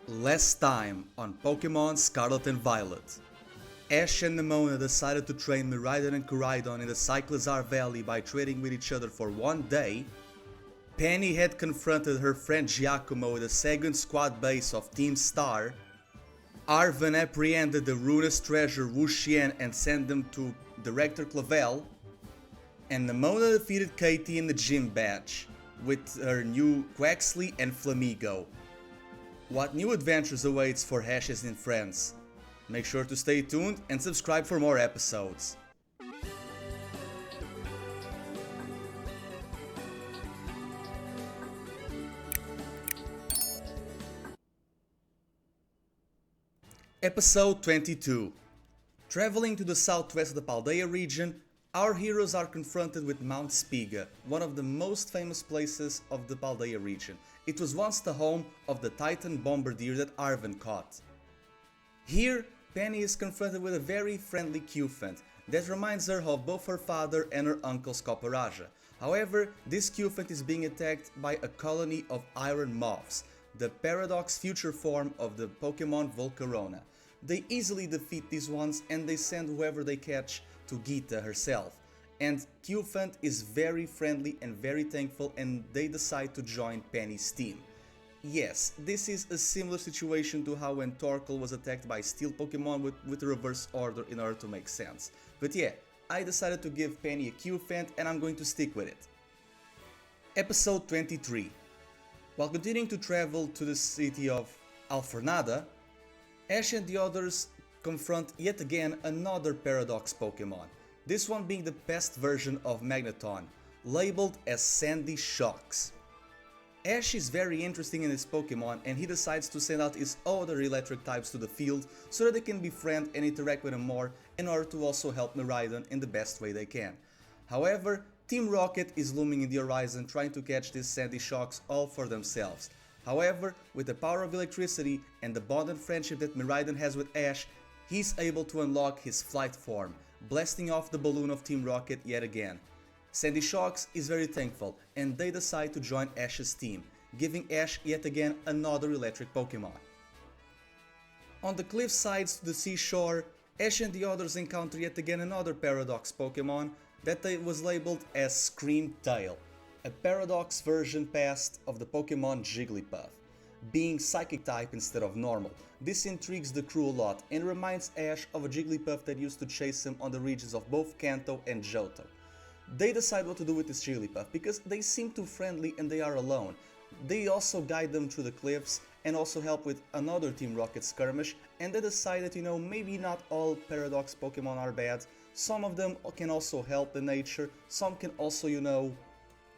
Last time on Pokémon Scarlet and Violet. Ash and Nemona decided to train Miraidon and Koraidon in the Cyclizar Valley by trading with each other for one day. Penny had confronted her friend Giacomo at the second squad base of Team Star. Arven apprehended the ruinous treasure Wuxian and sent them to Director Clavel. And Nemona defeated Katie in the gym badge with her new Quaxley and Flamigo. What new adventures awaits for Ashes and friends? Make sure to stay tuned and subscribe for more episodes. Episode 22. Traveling to the southwest of the Paldea region, our heroes are confronted with Mount Spiga, one of the most famous places of the Paldea region. It was once the home of the Titan bombardier that Arven caught. Here, Penny is confronted with a very friendly Cufant that reminds her of both her father and her uncle's Coparaja. However, this Cufant is being attacked by a colony of iron moths, the Paradox future form of the Pokémon Volcarona. They easily defeat these ones and they send whoever they catch to Gita herself. And Cufant is very friendly and very thankful, and they decide to join Penny's team. Yes, this is a similar situation to how when Torkoal was attacked by steel Pokemon with a reverse order in order to make sense. But yeah, I decided to give Penny a Cufant and I'm going to stick with it. Episode 23. While continuing to travel to the city of Alforada, Ash and the others confront yet again another Paradox Pokemon, this one being the pest version of Magneton, labeled as Sandy Shocks. Ash is very interested in this Pokemon and he decides to send out his other electric types to the field so that they can befriend and interact with him more in order to also help Miraidon in the best way they can. However, Team Rocket is looming in the horizon trying to catch these Sandy Shocks all for themselves. However, with the power of electricity and the bond and friendship that Miraidon has with Ash, he's able to unlock his flight form, blasting off the balloon of Team Rocket yet again. Sandy Shocks is very thankful and they decide to join Ash's team, giving Ash yet again another electric Pokemon. On the cliff sides to the seashore, Ash and the others encounter yet again another Paradox Pokemon that was labeled as Screamtail, a Paradox version past of the Pokemon Jigglypuff, being Psychic type instead of normal. This intrigues the crew a lot and reminds Ash of a Jigglypuff that used to chase him on the regions of both Kanto and Johto. They decide what to do with this Jigglypuff because they seem too friendly and they are alone. They also guide them through the cliffs and also help with another Team Rocket skirmish, and they decide that maybe not all Paradox Pokemon are bad. Some of them can also help the nature, some can also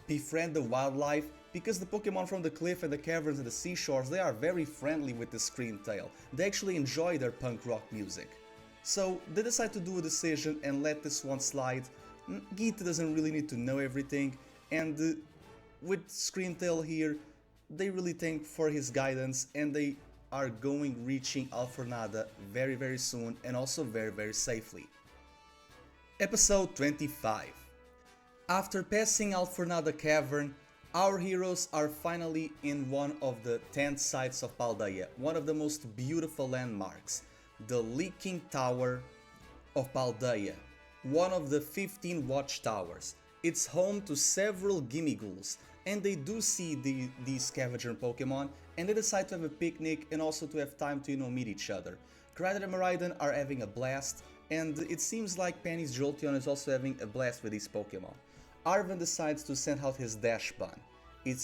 befriend the wildlife, because the Pokemon from the cliff and the caverns and the seashores, they are very friendly with the Screamtail. They actually enjoy their punk rock music. So they decide to do a decision and let this one slide. Gita doesn't really need to know everything, and with Screamtail here, they really thank for his guidance and they are reaching Alforada very soon and also very safely. Episode 25. After passing Alforada Cavern, our heroes are finally in one of the 10 sites of Paldea, one of the most beautiful landmarks, the Leaking Tower of Paldea, one of the 15 watchtowers. It's home to several Gimmighouls, and they do see these scavenger Pokemon, and they decide to have a picnic and also to have time to meet each other. Koraidon and Miraidon are having a blast, and it seems like Penny's Jolteon is also having a blast with these Pokemon. Arven decides to send out his Dash Bun. It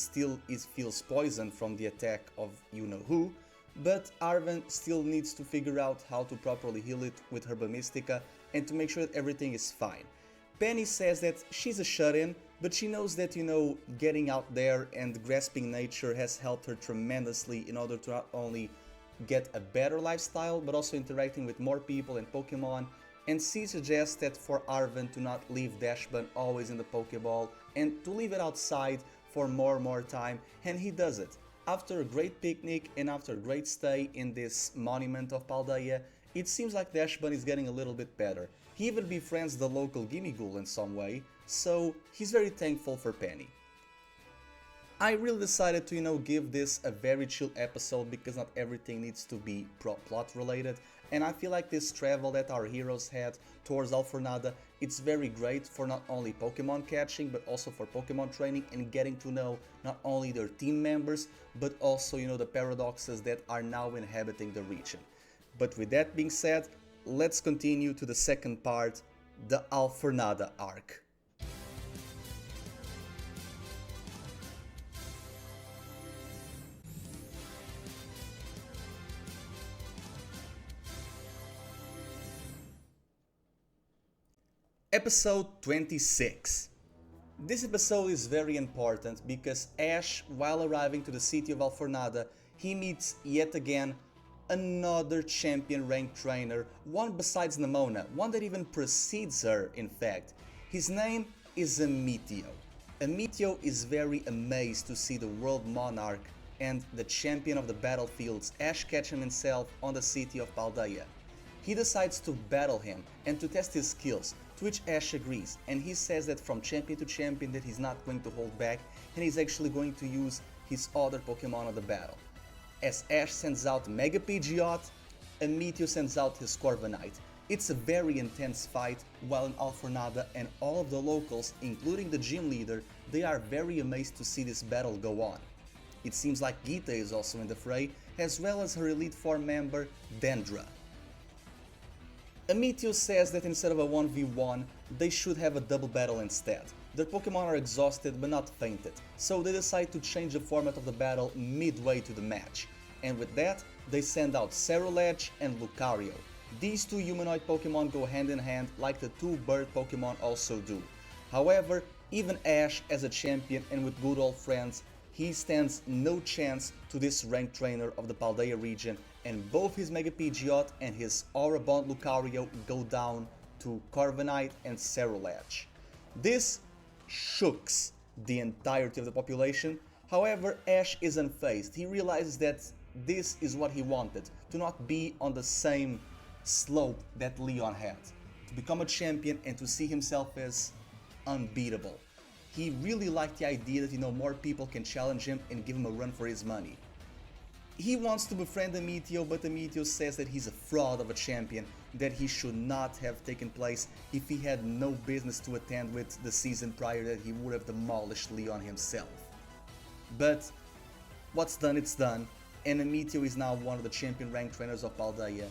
feels poisoned from the attack of you-know-who, but Arven still needs to figure out how to properly heal it with Herba Mystica and to make sure that everything is fine. Penny says that she's a shut-in, but she knows that, getting out there and grasping nature has helped her tremendously in order to not only get a better lifestyle, but also interacting with more people and Pokemon. And she suggests that for Arven to not leave Dashbun always in the Pokeball and to leave it outside for more time, and he does it. After a great picnic and after a great stay in this monument of Paldea, it seems like Dashbun is getting a little bit better. He even befriends the local Gimmighoul in some way, so he's very thankful for Penny. I really decided to, give this a very chill episode because not everything needs to be plot related, and I feel like this travel that our heroes had towards Alforada, it's very great for not only Pokemon catching but also for Pokemon training and getting to know not only their team members but also, the paradoxes that are now inhabiting the region. But with that being said, let's continue to the second part, the Alforada arc. Episode 26. This episode is very important because Ash, while arriving to the city of Alforada, he meets yet again another champion ranked trainer, one besides Nemona, one that even precedes her in fact. His name is Amethio. Amethio is very amazed to see the world monarch and the champion of the battlefields, Ash Ketchum himself, on the city of Paldea. He decides to battle him and to test his skills, to which Ash agrees, and he says that from champion to champion that he's not going to hold back and he's actually going to use his other Pokemon of the battle. As Ash sends out Mega Pidgeot, Amethio sends out his Corviknight. It's a very intense fight, while in Alforada and all of the locals, including the gym leader, they are very amazed to see this battle go on. It seems like Geeta is also in the fray, as well as her Elite Four member, Dendra. Amethio says that instead of a 1v1, they should have a double battle instead. Their Pokemon are exhausted but not fainted, so they decide to change the format of the battle midway to the match. And with that, they send out Cerulege and Lucario. These two humanoid Pokemon go hand in hand like the two bird Pokemon also do. However, even Ash as a champion and with good old friends, he stands no chance to this ranked trainer of the Paldea region, and both his Mega Pidgeot and his Aura Bond Lucario go down to Corviknight and Cerulege. This shooks the entirety of the population. However, Ash is unfazed. He realizes that this is what he wanted, to not be on the same slope that Leon had, to become a champion and to see himself as unbeatable. He really liked the idea that, more people can challenge him and give him a run for his money. He wants to befriend Amethio, but Amethio says that he's a fraud of a champion, that he should not have taken place if he had no business to attend with the season prior, that he would have demolished Leon himself. But what's done, it's done, and Amethio is now one of the champion ranked trainers of Paldea.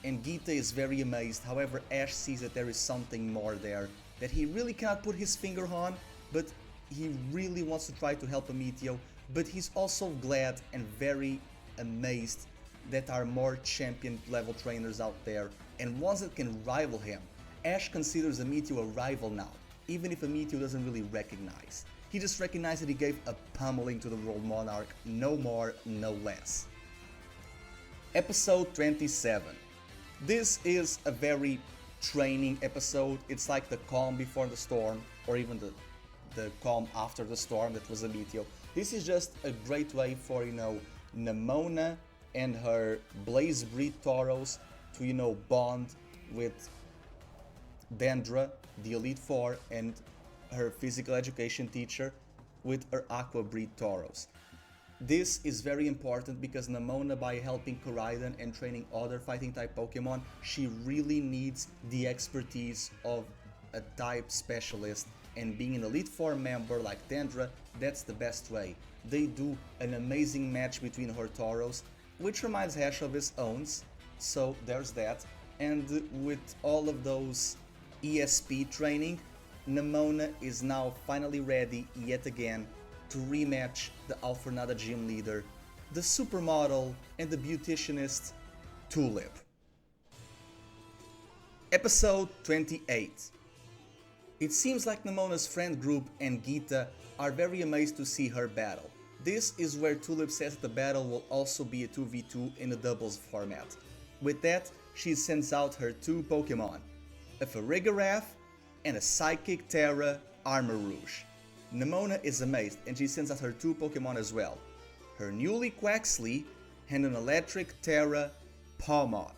And Geeta is very amazed. However, Ash sees that there is something more there that he really cannot put his finger on, but he really wants to try to help Amethio. But he's also glad and very amazed that there are more champion level trainers out there and ones that can rival him. Ash considers Amethio a rival now, even if Amethio doesn't really recognize. He just recognized that he gave a pummeling to the world monarch, no more, no less. Episode 27. This is a very training episode. It's like the calm before the storm, or even the calm after the storm that was Amethio. This is just a great way for, Nemona and her Blaze Breed Tauros to, bond with Dendra, the Elite Four, and her physical education teacher with her Aqua Breed Tauros. This is very important because Nemona, by helping Koraidon and training other fighting type Pokemon, she really needs the expertise of a type specialist, and being an Elite Four member like Dendra, that's the best way. They do an amazing match between her Tauros, which reminds Ash of his own, so there's that. And with all of those ESP training, Nemona is now finally ready yet again to rematch the Alforada gym leader, the supermodel and the beauticianist Tulip. Episode 28. It seems like Nemona's friend group and Geeta are very amazed to see her battle. This is where Tulip says that the battle will also be a 2v2 in a doubles format. With that, she sends out her two Pokemon, a Farigiraf and a Psychic Terra Armarouge. Nemona is amazed and she sends out her two Pokemon as well, her newly Quaxly and an Electric Terra Pawmot.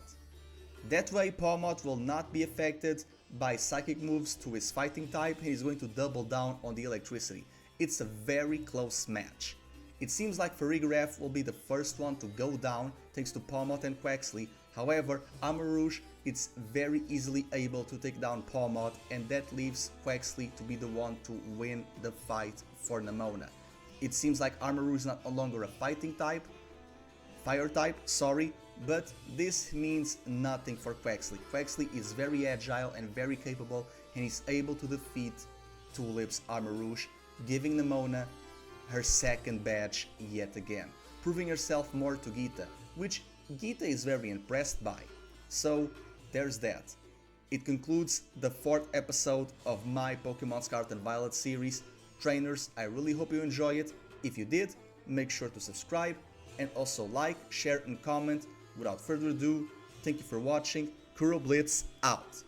That way Pawmot will not be affected by psychic moves to his fighting type and he's going to double down on the electricity. it's a very close match. It seems like Farigiraf will be the first one to go down thanks to Pawmot and Quaxly. However, Armarouge is very easily able to take down Pawmot, and that leaves Quaxly to be the one to win the fight for Nemona. It seems like Armarouge is not no longer a fighting type, fire type, sorry, but this means nothing for Quaxly. Quaxly is very agile and very capable, and is able to defeat Tulip's Armarouge, giving Nemona her second badge yet again, proving herself more to Geeta, which Geeta is very impressed by. So there's that. It concludes the 4th episode of my Pokemon Scarlet and Violet series. Trainers, I really hope you enjoy it. If you did, make sure to subscribe and also like, share and comment. Without further ado, thank you for watching. KuroBlitz out.